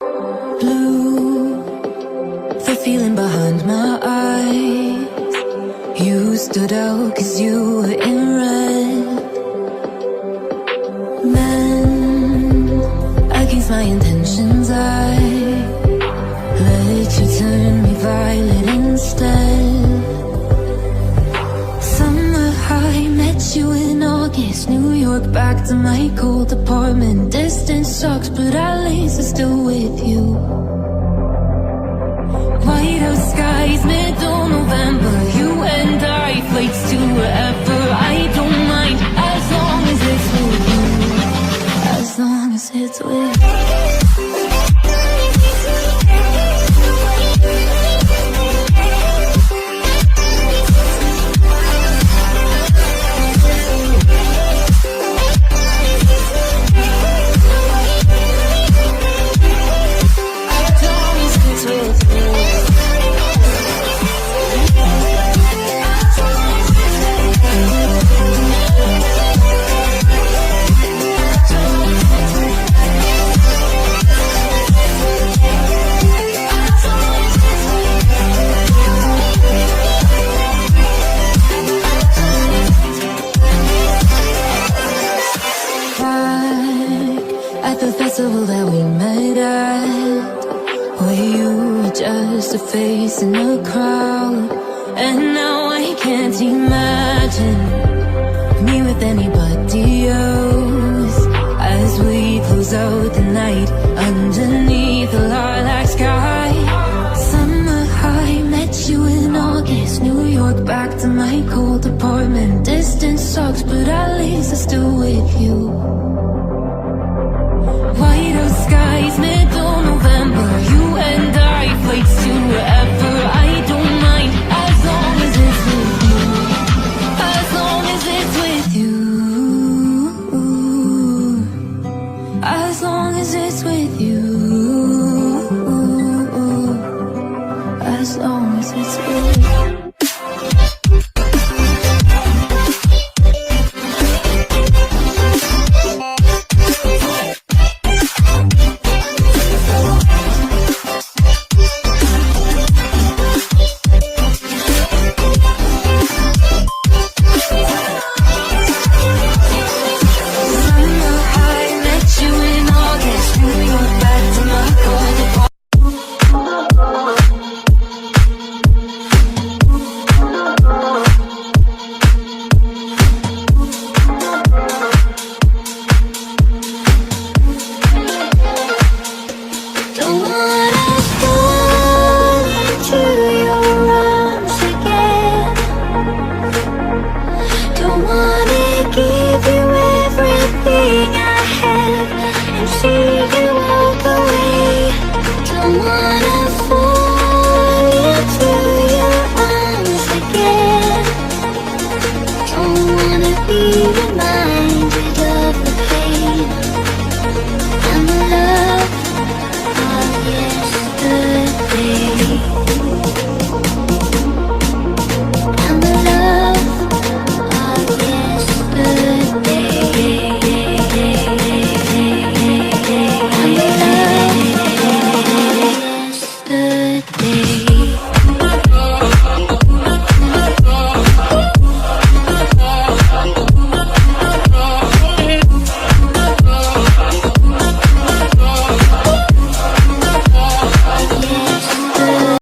Blue, the feeling behind my eyes. You stood out 'cause you were in red. Men, against my intentions, I let you turn me violet instead. Summer high, met you in August. New York, back to my cold apartment. Distance sucks, but at least I'm still with you. White out skies, middle November. You and I, flights to wherever. I don't mind, as long as it's with you. As long as it's with you. The festival that we met at, where you were just a face in a crowd. And now I can't imagine me with anybody else. As we close out the night,